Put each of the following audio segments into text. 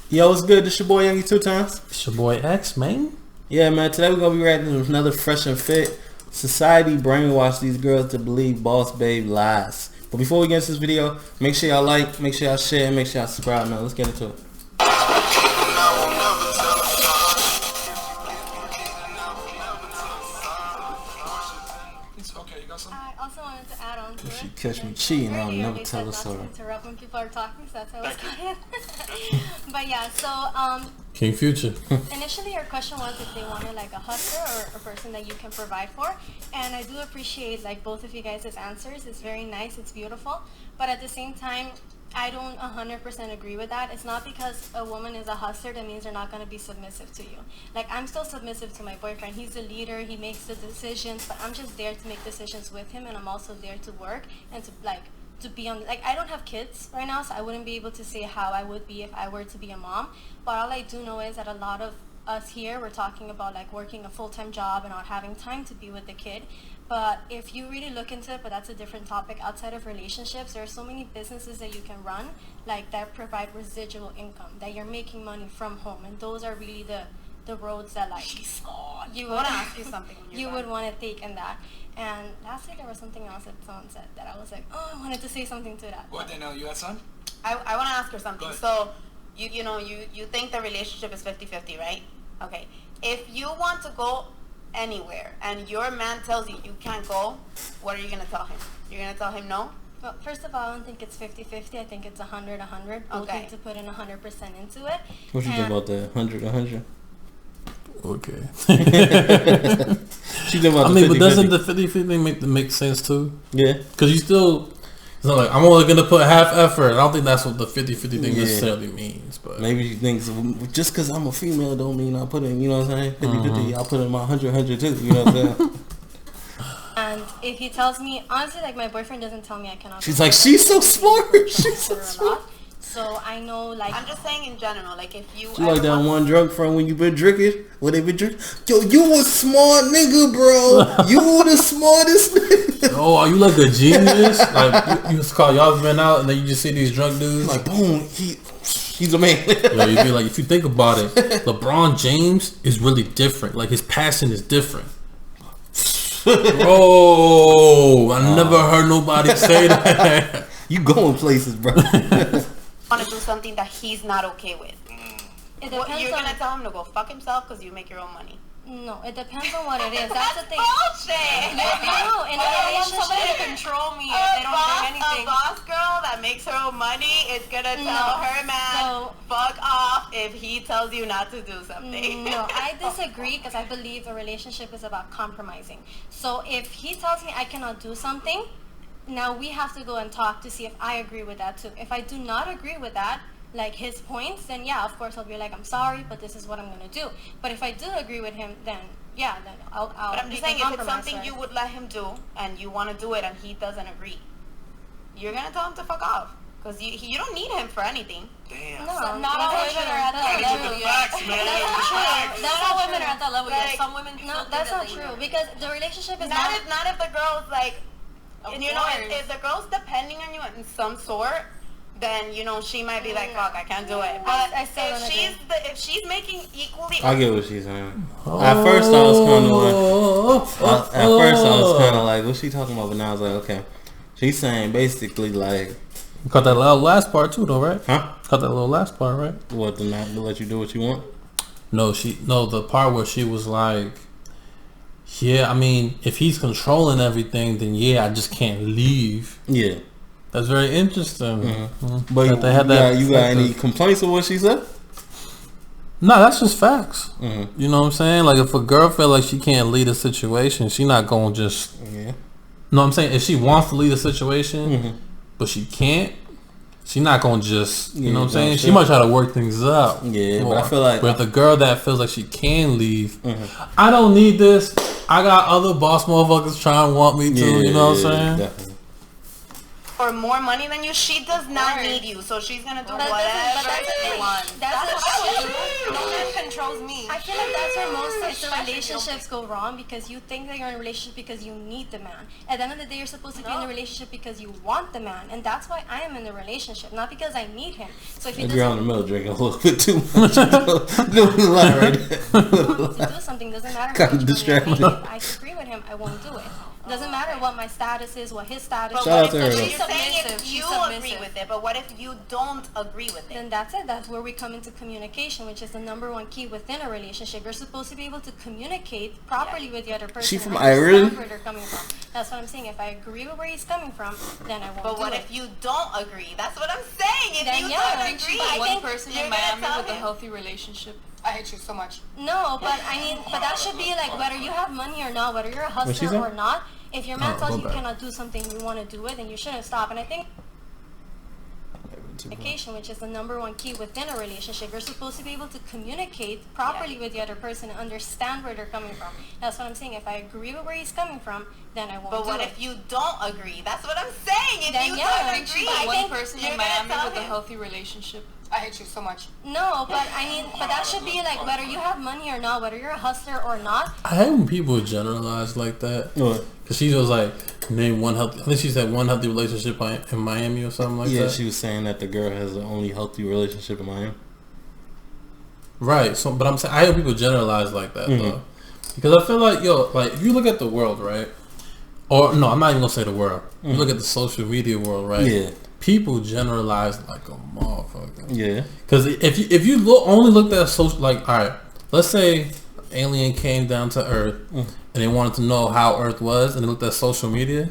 Yo, what's good? This your boy Youngie 2 times. It's your boy X, man. Yeah, man. Today we're gonna be reacting to another fresh and fit. Society brainwashed these girls to believe boss babe lies. But before we get into this video, make sure y'all like, make sure y'all share, and make sure y'all subscribe. Now let's get into it. I also wanted to add on to If she it. catch me cheating, I'll Earlier, never they tell said her not to sorry. interrupt when people are talking, so that's how I was quiet. But yeah, so King Future. initially your question was if they wanted like a hustler or a person that you can provide for, and I do appreciate like both of you guys' answers. It's very nice, it's beautiful, but at the same time I don't 100% agree with that. It's not because a woman is a hustler that means they're not going to be submissive to you. Like, I'm still submissive to my boyfriend. He's the leader, he makes the decisions, but I'm just there to make decisions with him, and I'm also there to work and to be on, like, I don't have kids right now, so I wouldn't be able to say how I would be if I were to be a mom, but all I do know is that a lot of us here, we're talking about like working a full-time job and not having time to be with the kid. But if you really look into it, but that's a different topic, outside of relationships, there are so many businesses that you can run, like that provide residual income, that you're making money from home, and those are really the roads that like you would ask you something when you would want to take in that. And lastly, there was something else that someone said that I was like, oh, I wanted to say something to that. What, Danielle, you had son? I want to ask her something. So, you think the relationship is 50-50, right? Okay. If you want to go anywhere and your man tells you can't go, what are you going to tell him? You're going to tell him no? Well, first of all, I don't think it's 50-50. I think it's 100-100. Both Okay. need to put in 100% into it. What you think about that? 100-100? Okay. She think about I the mean, 50-50. but doesn't the 50-50 make sense too? Yeah. Because you still, it's not like I'm only going to put half effort. I don't think that's what the 50-50 thing Yeah. necessarily means. But Maybe she thinks just because I'm a female don't mean I put in, you know what I'm saying? 50-50, I'll put in my 100-100 too, you know what I'm saying? And if he tells me, honestly, like my boyfriend doesn't tell me I cannot. She's like, she's so smart. She's so a smart. lot. So I know, like, I'm just saying in general, like if you She like ever that want- one drunk friend when you been drinking. When they been drinking, yo, you a smart nigga, bro. You the smartest nigga. oh, are you like a genius? Like you just call y'all been out and then you just see these drunk dudes. Like, boom, he's a man. Yo, you be like, if you think about it, LeBron James is really different. Like his passion is different. Bro, I never heard nobody say that. You going places, bro. want to do something that he's not okay with, it what, depends you're on. going to tell him to go fuck himself because you make your own money. No, it depends on what it is. That's the thing. Bullshit. No, in a I want somebody to relationship. control me if they don't say anything. A boss girl that makes her own money is gonna tell her man, fuck off if he tells you not to do something. No, I disagree because I believe a relationship is about compromising. So if he tells me I cannot do something, now we have to go and talk to see if I agree with that too. If I do not agree with that, like his points, then yeah, of course I'll be like, I'm sorry, but this is what I'm gonna do. But if I do agree with him, then yeah, then I'll But I'm we just can saying, if it's compromise, something right? you would let him do and you want to do it and he doesn't agree, you're gonna tell him to fuck off because you don't need him for anything. Damn. No, So not all women are at that Gotta get level. the facts, man. That's not true. That's not women are at that level yet. Some women No, that's not true because the relationship is Not if the girl's like, Of and you know, course. if the girl's depending on you in some sort, then you know she might be like, fuck, I can't do it. But I still don't if she's making equally, I get what she's saying. At first I was kind of like, what's she talking about? But now I was like, okay. She's saying basically like, You caught that little last part too, though, right? huh? Caught that little last part, right? What, to not to let you do what you want? No, the part where she was like, yeah, I mean, if he's controlling everything, then yeah, I just can't leave. Yeah. That's very interesting. Mm-hmm. But That they had that. you got any complaints with what she said? No, that's just facts. Mm-hmm. You know what I'm saying? Like if a girl feel like she can't lead a situation, she not gonna just. Yeah. No, I'm saying if she wants to lead a situation, Mm-hmm. but she can't, she not gonna just. You know what I'm saying? no, She sure. might try to work things out. Yeah, more. but I feel like- But the girl that feels like she can leave, Mm-hmm. I don't need this. I got other boss motherfuckers trying to want me to. you know what I'm saying? Definitely. or more money than you, she does not need you, so she's gonna do But whatever that's she the thing. wants. That's the No man controls me. I feel like that's where most of the Especially relationships go wrong, because you think that you're in a relationship because you need the man. At the end of the day, you're supposed to be in a relationship because you want the man, and that's why I am in the relationship, not because I need him. So if he You're on the doesn't middle drinking a little bit too much. Doing a lot right there. want to do something, doesn't matter how Kinda much money I distracted. make. If I agree with him, I won't do it. Doesn't matter what my status is, what his status But is. Shout what out to if her. you're She's saying submissive, if she's you submissive. agree with it, but what if you don't agree with it? Then that's it. That's where we come into communication, which is the number one key within a relationship. You're supposed to be able to communicate properly with the other person. She from and understand Ireland? where they're coming from. That's what I'm saying. If I agree with where he's coming from, then I won't But do what it. if you don't agree? That's what I'm saying. If Then you yeah, don't I think agree, she's the one person you're in gonna Miami tell with a him. healthy relationship. I hate you so much. No, but I mean, but that should be like whether you have money or not, whether you're a What'd she hustler say? or not. If your man Oh, tells my you you bad. cannot do something, you want to do it, then you shouldn't stop. And I think communication, which is the number one key within a relationship, you're supposed to be able to communicate properly with the other person and understand where they're coming from. That's what I'm saying. If I agree with where he's coming from, then I won't But do what it. if you don't agree? That's what I'm saying. If Then you yeah, I don't think agree, she's the One person you're in gonna Miami tell with a him. healthy relationship. I hate you so much. No, but I mean, but that should be like whether you have money or not, whether you're a hustler or not. I hate when people generalize like that. What? Cause she was like, name one healthy. I think she said one healthy relationship in Miami or something like Yeah, that. she was saying that the girl has the only healthy relationship in Miami. Right. So, but I'm saying I hate when people generalize like that though, because I feel like like if you look at the world, right? Or no, I'm not even gonna say the world. You look at the social media world, right? Yeah. People generalize like a motherfucker. Yeah. Because if you only looked at social, like, all right, let's say an alien came down to Earth and they wanted to know how Earth was, and they looked at social media,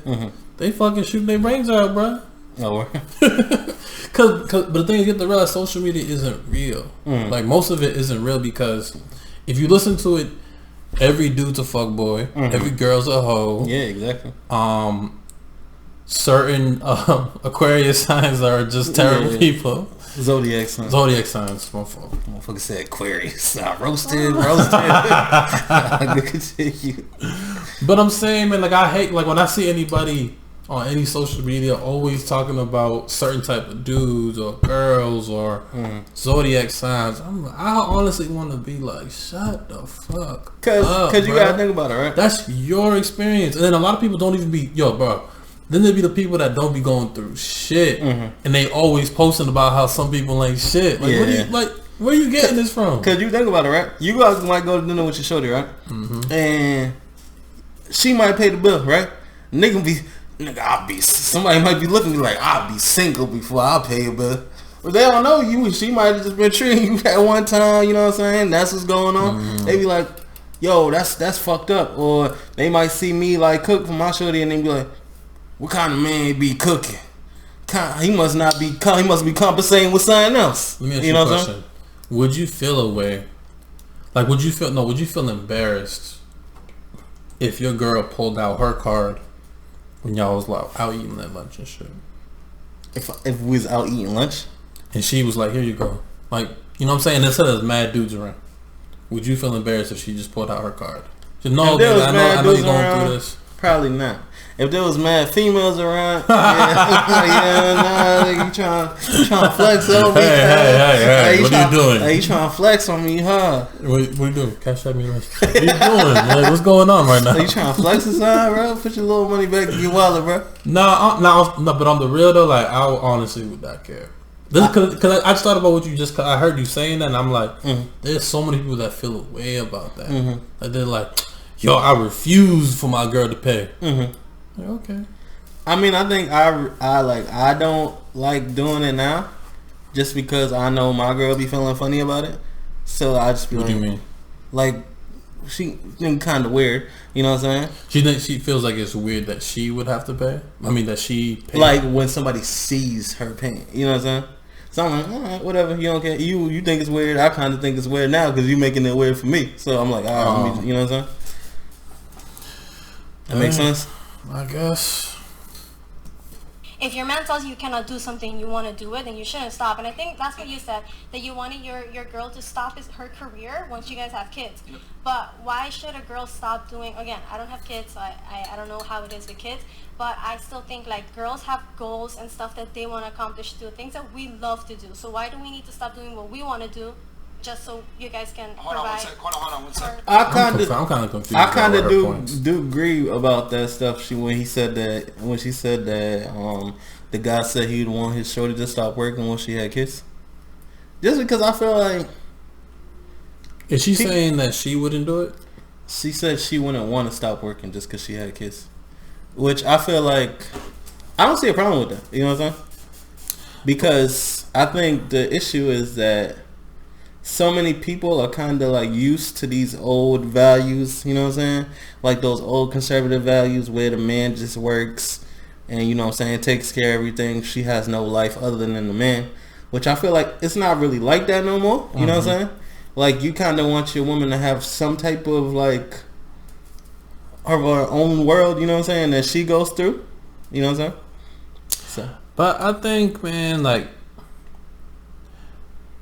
they fucking shoot their brains out, bro. Oh, But the thing is, you have to realize social media isn't real. Like most of it isn't real, because if you listen to it, every dude's a fuckboy, every girl's a hoe. yeah, exactly. Certain Aquarius signs are just terrible Yeah. people. Zodiac sign. Zodiac signs, my fault. Motherfucker said Aquarius. Roasted. Continue. But I'm saying, man, like I hate, like when I see anybody on any social media always talking about certain type of dudes or girls or zodiac signs. I honestly want to be like, shut the fuck Cause up, you bro. gotta think about it, right? That's your experience. And then a lot of people don't even be, bro. Then there be the people that don't be going through shit, and they always posting about how some people ain't shit. Like, what do you, like, where you getting this from? Cause you think about it, right? You guys might go to dinner with your shorty, right? And she might pay the bill, right? Somebody might be looking at me like, I'll be single before I'll pay your bill. But they don't know you. She might have just been treating you at one time, you know what I'm saying? That's what's going on. They be like, yo, that's fucked up. Or they might see me like cook for my shorty and they be like, what kind of man be cooking? He must be compensating with something else. Let me ask you you a know what I'm question. Would you feel a way? Like, would you feel embarrassed if your girl pulled out her card when y'all was like out eating that lunch and shit? If we was out eating lunch and she was like, here you go. Like, you know what I'm saying? Instead of mad dudes around. Would you feel embarrassed if she just pulled out her card? She said, no, If there baby, was I mad know you're dudes going around, through this. probably not. If there was mad females around, you trying to flex on me. Hey, what are you doing? Hey, you trying to flex on me, huh? What are you doing? Cash at me. What are you doing, man? What's going on right now? Hey, you trying to flex inside, bro? Put your little money back in your wallet, bro. No, but on the real though, like I honestly would not care. This because I just thought about what you just. Cause I heard you saying that, and I'm like, there's so many people that feel a way about that. Like they're like, yo, I refuse for my girl to pay. Like, okay. I mean, I think I don't like doing it now, just because I know my girl be feeling funny about it. So I just be What like, do you mean? Like, she kind of weird. You know what I'm saying? She feels like it's weird that she would have to pay. I mean, that she pays. Like when somebody sees her paying. You know what I'm saying? So I'm like, all right, whatever. You don't care. You think it's weird. I kind of think it's weird now because you making it weird for me. So I'm like, all right, you know what I'm saying? That makes sense? I guess. If your man tells you you cannot do something, you want to do it, then you shouldn't stop. And I think that's what you said, that you wanted your girl to stop her career once you guys have kids. Yep. But why should a girl stop doing, again, I don't have kids, so I don't know how it is with kids, but I still think like girls have goals and stuff that they want to accomplish too, things that we love to do. So why do we need to stop doing what we want to do just so you guys can Hold on one sec. I'm kind of confused. I kind of points. do agree about that stuff. When she said that the guy said he'd want his shorty to stop working when she had kids. Just because I feel like, is she saying that she wouldn't do it? She said she wouldn't want to stop working just because she had kids, which I feel like I don't see a problem with that. You know what I'm saying? Because I think the issue is that so many people are kind of like used to these old values, you know what I'm saying? Like those old conservative values where the man just works and, you know what I'm saying, takes care of everything. She has no life other than the man, which I feel like it's not really like that no more, you know what I'm saying? Like you kind of want your woman to have some type of like of her own world, you know what I'm saying, that she goes through, you know what I'm saying? So. But I think, man, like,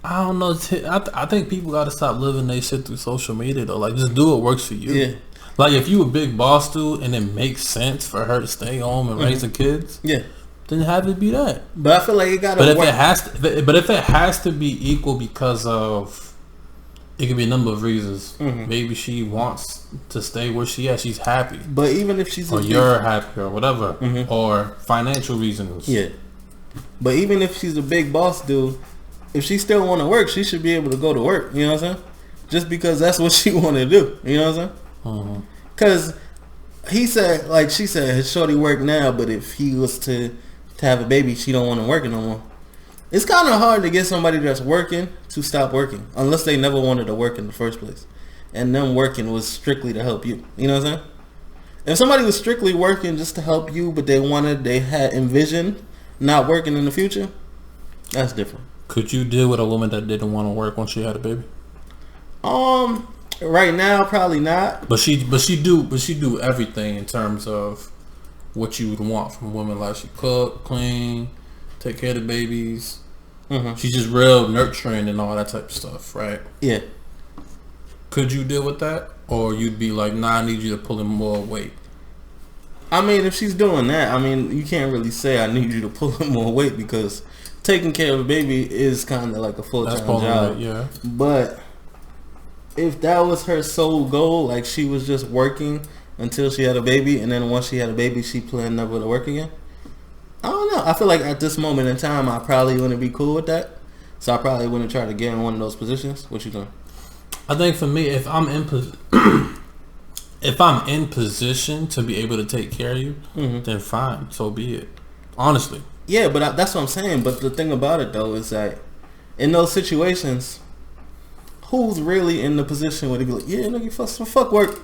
I don't know. I think people got to stop living they shit through social media, though. Like, just do what works for you. Yeah. Like, if you a big boss dude and it makes sense for her to stay home and raise the kids, yeah, then have it be that. But I feel like it got to work. But if it has to be equal because of, it could be a number of reasons. Maybe she wants to stay where she is. She's happy. But even if she's... Or you're happy or whatever. Or financial reasons. Yeah. But even if she's a big boss dude, if she still want to work, she should be able to go to work. You know what I'm saying? Just because that's what she want to do. You know what I'm saying? Because he said, like she said, his shorty work now, but if he was to have a baby, she don't want to work no more. It's kind of hard to get somebody that's working to stop working, unless they never wanted to work in the first place. And them working was strictly to help you. You know what I'm saying? If somebody was strictly working just to help you, but they had envisioned not working in the future, that's different. Could you deal with a woman that didn't want to work when she had a baby? Right now, probably not. But she do everything in terms of what you would want from a woman. Like she cook, clean, take care of the babies. She's just real nurturing and all that type of stuff, right? Yeah. Could you deal with that, or you'd be like, nah, I need you to pull in more weight? I mean, if she's doing that, I mean, you can't really say I need you to pull in more weight because taking care of a baby is kind of like a full-time job. Yeah. But if that was her sole goal, like she was just working until she had a baby, and then once she had a baby, she planned never to work again. I don't know. I feel like at this moment in time, I probably wouldn't be cool with that. So I probably wouldn't try to get in one of those positions. What you think? I think for me, if I'm in position to be able to take care of you, then fine, so be it. Honestly. Yeah, but that's what I'm saying. But the thing about it though is that in those situations, who's really in the position where they be like, yeah, nigga, fuck work.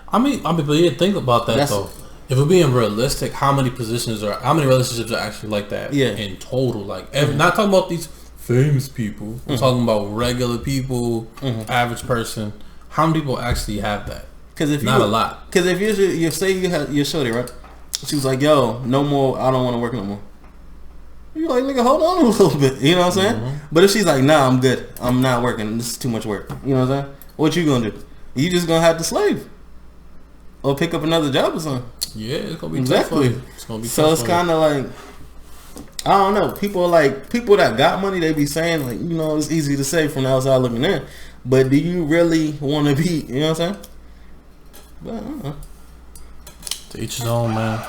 I mean, but yeah, think about that though. If we're being realistic, how many relationships are actually like that? Yeah. In total, like not talking about these famous people. I'm talking about regular people, average person. How many people actually have that? Not a lot. Because if you say you had your shorty, right? She was like, yo, no more, I don't want to work no more. You're like, nigga, hold on a little bit. You know what I'm saying? But if she's like, nah, I'm good. I'm not working. This is too much work. You know what I'm saying? What you gonna do? You just gonna have to slave. Or pick up another job or something. Yeah, it's gonna be exactly. Tough. It's gonna be so it's kind of like, I don't know. People that got money, they be saying like, you know, it's easy to say from the outside looking in. But do you really want to be, you know what I'm saying? But I don't know. To each his own, man.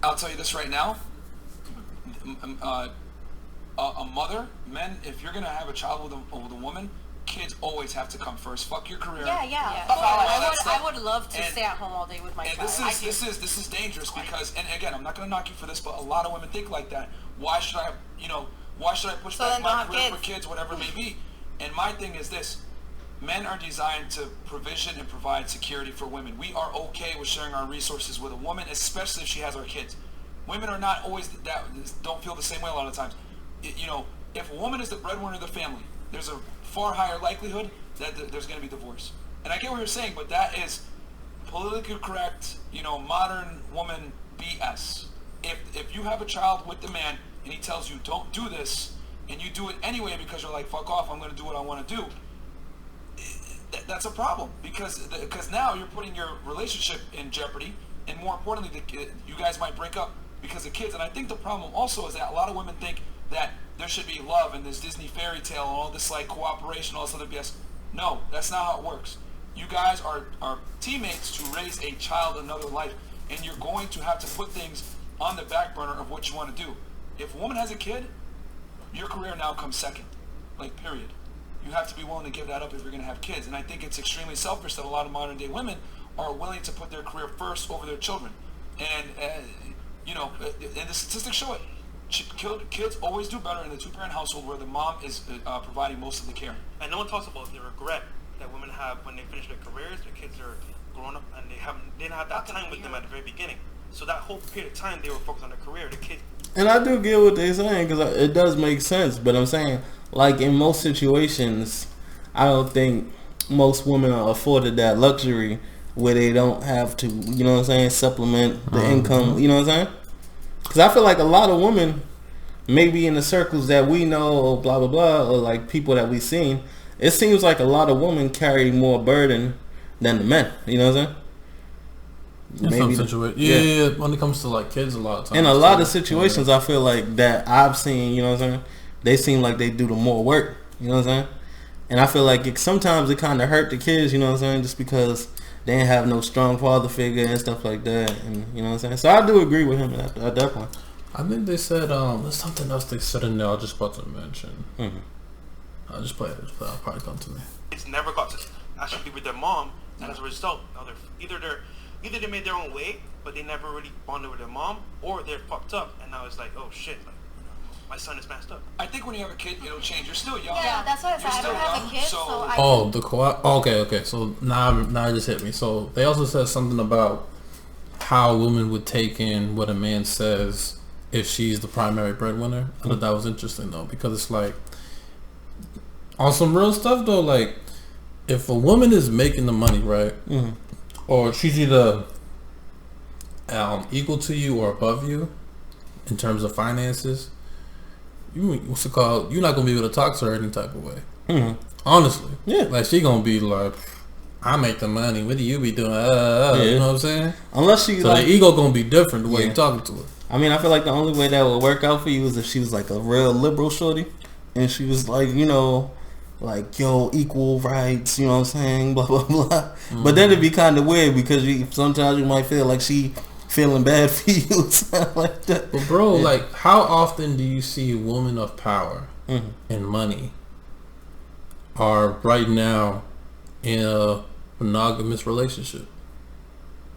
I'll tell you this right now. A mother, men, if you're going to have a child with a woman, kids always have to come first. Fuck your career. Yeah. I would love to stay at home all day with my child. This is dangerous because, and again, I'm not going to knock you for this, but a lot of women think like that. Why should I push back my career for kids, whatever it may be? And my thing is this. Men are designed to provision and provide security for women. We are okay with sharing our resources with a woman, especially if she has our kids. Women are not always don't feel the same way a lot of times. If a woman is the breadwinner of the family, there's a far higher likelihood that there's going to be divorce. And I get what you're saying, but that is politically correct, modern woman BS. If you have a child with the man and he tells you don't do this, and you do it anyway because you're like, fuck off, I'm going to do what I want to do, that's a problem because now you're putting your relationship in jeopardy, and more importantly, you guys might break up because of kids. And I think the problem also is that a lot of women think that there should be love and this Disney fairy tale and all this like cooperation, all this other BS. No, that's not how it works. You guys are teammates to raise a child, another life, and you're going to have to put things on the back burner of what you want to do. If a woman has a kid, your career now comes second, like period. You have to be willing to give that up if you're going to have kids. And I think it's extremely selfish that a lot of modern day women are willing to put their career first over their children. And, you know, and the statistics show it. Kids always do better in the two-parent household where the mom is providing most of the care. And no one talks about the regret that women have when they finish their careers. Their kids are grown up and they didn't have that time with them at the very beginning. So that whole period of time they were focused on their career. The kids. And I do get what they're saying because it does make sense. But I'm saying, like in most situations, I don't think most women are afforded that luxury where they don't have to, you know what I'm saying, supplement the income. You know what I'm saying? Because I feel like a lot of women, maybe in the circles that we know, or blah, blah, blah, or like people that we've seen, it seems like a lot of women carry more burden than the men. You know what I'm saying? In some situations. Yeah, when it comes to like kids a lot of times. In a lot of situations, I feel like that I've seen, you know what I'm saying, they seem like they do the more work. You know what I'm saying? And I feel like sometimes it kind of hurt the kids, you know what I'm saying, just because they didn't have no strong father figure and stuff like that. And you know what I'm saying? So I do agree with him at that point. I think they said, there's something else they said in there I was just about to mention. I'll just play it. It'll probably come to me. It's never got to actually be with their mom, and as a result, either they made their own way, but they never really bonded with their mom, or they're popped up, and now it's like, oh shit, like, my son is messed up. I think when you have a kid, it'll change. You're still young. Yeah, that's what I said. I don't have a kid, so I... Oh, the co-op? Okay. So now it just hit me. So they also said something about how women would take in what a man says if she's the primary breadwinner. I thought that was interesting, though, because it's like, on some real stuff, though, like, if a woman is making the money, right, or she's either equal to you or above you in terms of finances, you're not gonna be able to talk to her any type of way. Honestly, yeah, like she gonna be like, I make the money. What do you be doing? You know what I'm saying? Unless she, so like, the ego gonna be different the way you're talking to her. I mean, I feel like the only way that would work out for you is if she was like a real liberal shorty, and she was like, you know, like, yo, equal rights, you know what I'm saying, blah blah blah. But then it'd be kind of weird because sometimes you might feel like she feeling bad for you, something like that. But bro, like, how often do you see women of power and money are right now in a monogamous relationship?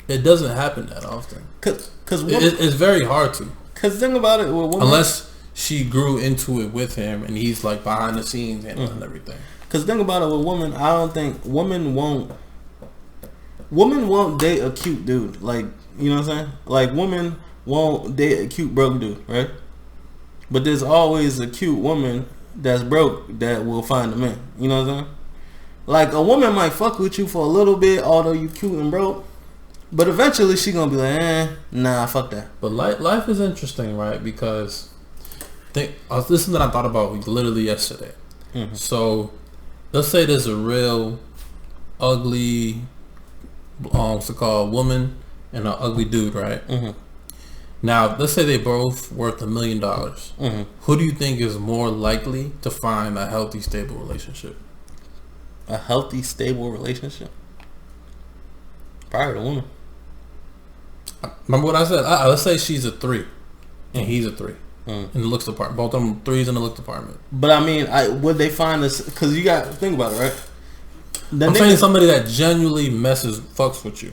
It doesn't happen that often. Cause it's very hard to. Cause think about it, with women, unless she grew into it with him and he's like behind the scenes and everything. Cause think about it with women. I don't think women won't date a cute dude. Like, you know what I'm saying? Like, women won't date a cute broke dude, right? But there's always a cute woman that's broke that will find a man. You know what I'm saying? Like, a woman might fuck with you for a little bit, although you cute and broke. But eventually she gonna be like, nah, fuck that. But life is interesting, right? Because this is what I thought about literally yesterday. So let's say there's a real ugly, what's it called, woman and an ugly dude, right? Now, let's say they both worth $1 million. Who do you think is more likely to find a healthy, stable relationship? A healthy, stable relationship? Probably the woman. Remember what I said? Let's say she's a 3 and he's a 3 in the looks department. Both of them 3s in the looks department. But I mean, would they find this? Because you got to think about it, right? I'm saying somebody that genuinely fucks with you.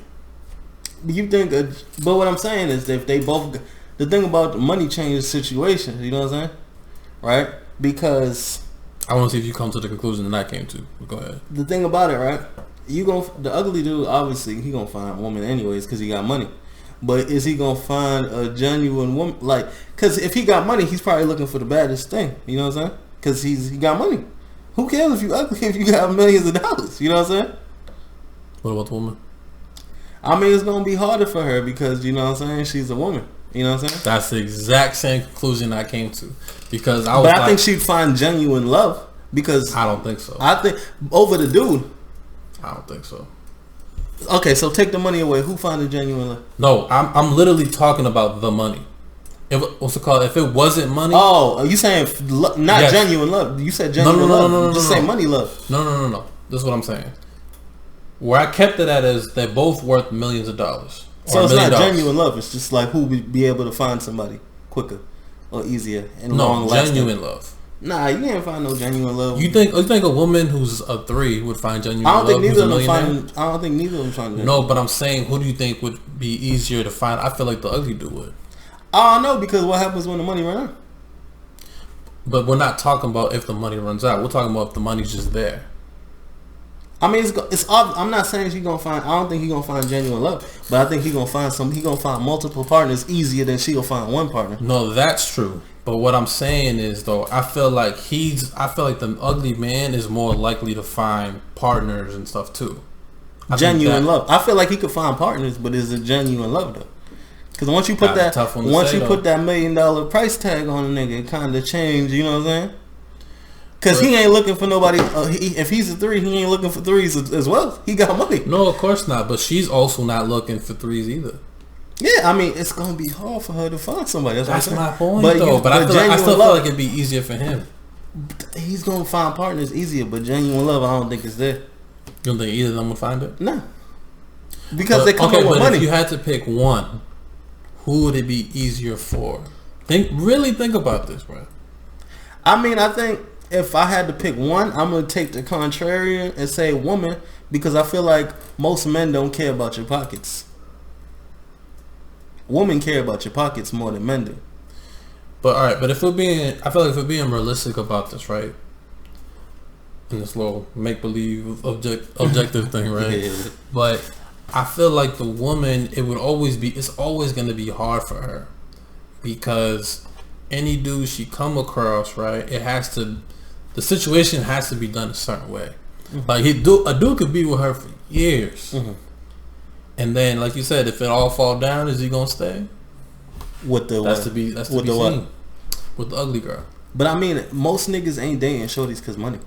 You think? But what I'm saying is, if they both, the thing about the money changes situations. You know what I'm saying? Right? Because I want to see if you come to the conclusion that I came to. Go ahead. The thing about it, right? The ugly dude, obviously, he gonna find a woman anyways because he got money. But is he gonna find a genuine woman? Like, because if he got money, he's probably looking for the baddest thing. You know what I'm saying? Because he got money. Who cares if you ugly if you got millions of dollars? You know what I'm saying? What about the woman? I mean, it's gonna be harder for her because, you know what I'm saying, she's a woman. You know what I'm saying? That's the exact same conclusion I came to. Because I think she'd find genuine love because I don't think so. I think over the dude. I don't think so. Okay, so take the money away. Who find the genuine love? No, I'm literally talking about the money. What's it called? If it wasn't money. Oh, you saying not genuine love? You said genuine love. No. Just say money love. No. This is what I'm saying. Where I kept it at is they're both worth millions of dollars. So it's not genuine love. It's just like who would be able to find somebody quicker or easier and long lasting. Genuine love. Nah, you can't find no genuine love. You think a woman who's a 3 would find genuine love? I don't think neither of them find genuine. No, but I'm saying, who do you think would be easier to find? I feel like the ugly dude would. I know, because what happens when the money runs out? But we're not talking about if the money runs out. We're talking about if the money's just there. I mean, it's I'm not saying she gonna find. I don't think he gonna find genuine love, but I think he gonna find some. He gonna find multiple partners easier than she gonna find one partner. No, that's true. But what I'm saying is, though, I feel like the ugly man is more likely to find partners and stuff too. Genuine love. I feel like he could find partners, but is it genuine love though? Because once you put that $1 million price tag on a nigga, it kind of change. You know what I'm saying? Because he ain't looking for nobody. If he's a 3, he ain't looking for 3s as well. He got money. No, of course not. But she's also not looking for 3s either. Yeah, I mean, it's gonna be hard for her to find somebody. That's my point, though. But I still feel like it'd be easier for him. He's gonna find partners easier, but genuine love, I don't think it's there. You don't think either of them would find it? No, because they come up with money. If you had to pick one, who would it be easier for? Really think about this, bro. I mean, I think if I had to pick one, I'm gonna take the contrarian and say woman, because I feel like most men don't care about your pockets. Women care about your pockets more than men do. But all right, but I feel like if we're being realistic about this, right? In this little make believe objective thing, right? Yeah. But I feel like the woman, it's always going to be hard for her, because any dude she come across, right? The situation has to be done a certain way. Mm-hmm. Like a dude could be with her for years. Mm-hmm. And then, like you said, if it all fall down, is he gonna stay? With the ugly girl. But I mean, most niggas ain't dating shorties cause money.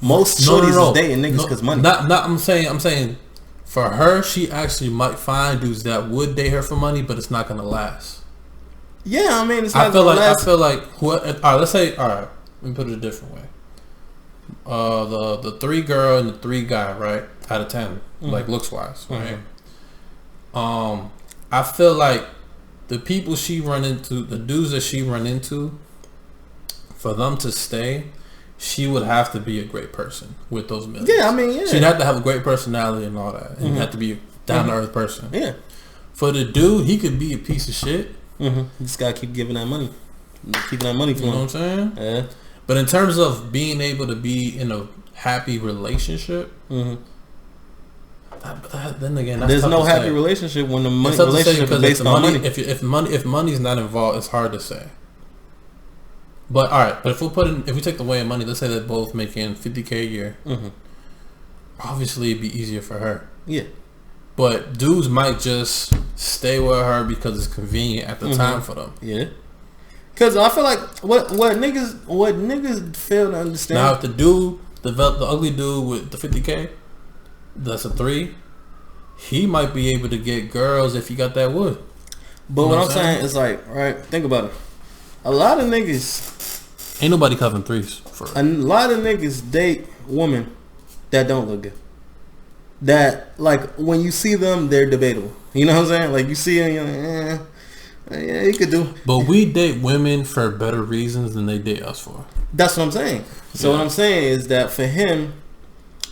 Most shorties is dating niggas cause money. I'm saying, for her, she actually might find dudes that would date her for money, but it's not gonna last. Yeah, I mean, it's not gonna last. I feel like let's say, let me put it a different way. The 3 girl and the 3 guy, right? Out of 10, mm-hmm. like looks wise, right? Mm-hmm. I feel like the people she run into, the dudes that she run into, for them to stay, she would have to be a great person with those millions. Yeah, I mean, yeah. She'd have to have a great personality and all that, and mm-hmm. have to be a down to earth person. Yeah. For the dude, he could be a piece of shit. Mm-hmm. You just gotta keep giving that money, keeping that money for him. You know what I'm saying? Yeah. But in terms of being able to be in a happy relationship. Mm-hmm. Then again, there's no happy relationship when the relationship is based on money. If money's not involved, it's hard to say. But all right, but if we take the way of money, let's say they're both making $50K a year. Mm-hmm. Obviously, it'd be easier for her. Yeah. But dudes might just stay with her because it's convenient at the mm-hmm. time for them. Yeah. Because I feel like what niggas fail to understand. Now, if the ugly dude with the $50K, that's a 3, he might be able to get girls if he got that wood. But what I'm saying is, like, right, think about it. A lot of niggas ain't nobody covering 3s for a lot of niggas date women that don't look good. That, like, when you see them, they're debatable. You know what I'm saying? Like, you see them, you're like, yeah, you could do. But we date women for better reasons than they date us for. That's what I'm saying. So what I'm saying is that for him,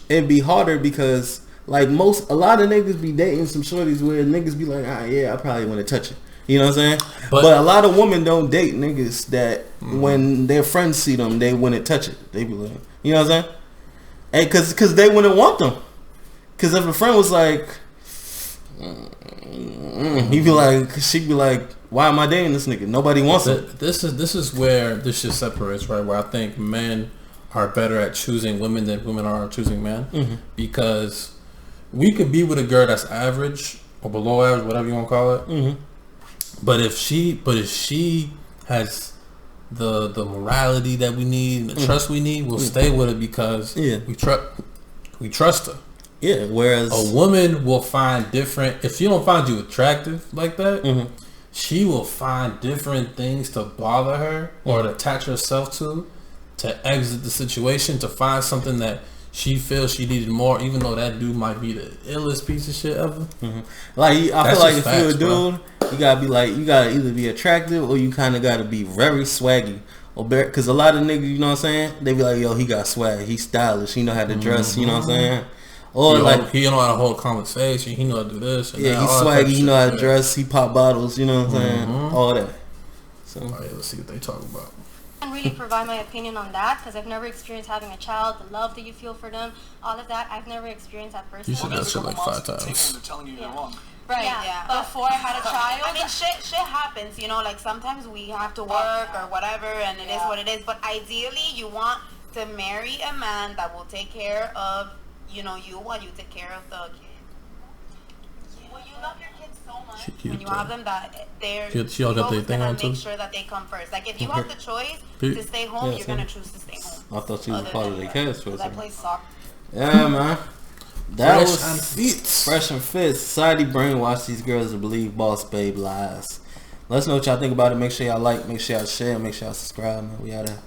it'd be harder because, like, a lot of niggas be dating some shorties where niggas be like, yeah, I probably want to touch it. You know what I'm saying? But a lot of women don't date niggas that when their friends see them, they wouldn't touch it. They be like, you know what I'm saying? Hey, cause they wouldn't want them. Cause if a friend was like, he'd be like, she'd be like, why am I dating this nigga? Nobody wants it. This is where this shit separates, right? Where I think men are better at choosing women than women are choosing men, mm-hmm. because we could be with a girl that's average or below average, whatever you want to call it. Mm-hmm. But if she has the morality that we need, and the trust we need, we'll stay with her because we trust her. Yeah. Whereas a woman will find different. If she don't find you attractive like that, mm-hmm. she will find different things to bother her or to attach herself to exit the situation, to find something that she feels she needed more, even though that dude might be the illest piece of shit ever. Like, I feel like if facts, you're a dude, you gotta be like, you gotta either be attractive or you kind of gotta be very swaggy. Because a lot of niggas, you know what I'm saying, they be like, yo, he got swag, he's stylish, he know how to dress, you know what I'm saying. Or he know how to hold conversation, he know how to do this. And yeah, he's swaggy, he know how to dress, he pop bottles, you know what I'm saying, all that. So let's see what they talk about. I can really provide my opinion on that because I've never experienced having a child, the love that you feel for them, all of that. I've never experienced that personally. You said that shit like 5 times. They're telling you you're wrong. Right, yeah. Before I had a child, I mean, shit happens, you know, like sometimes we have to work or whatever, and it is what it is. But ideally, you want to marry a man that will take care of, you know, you while you take care of the kid. Well, you love your kids so much when you have them that they're gonna make sure that they come first. Like if you have the choice to stay home, you're gonna choose to stay home. I thought she was part of the kids. That place sucked. Yeah, man. That Fresh was and fit. Fresh and fit. Society brainwashed these girls to believe boss babe lies. Let us know what y'all think about it. Make sure y'all like, make sure y'all share, make sure y'all subscribe, man. We out there.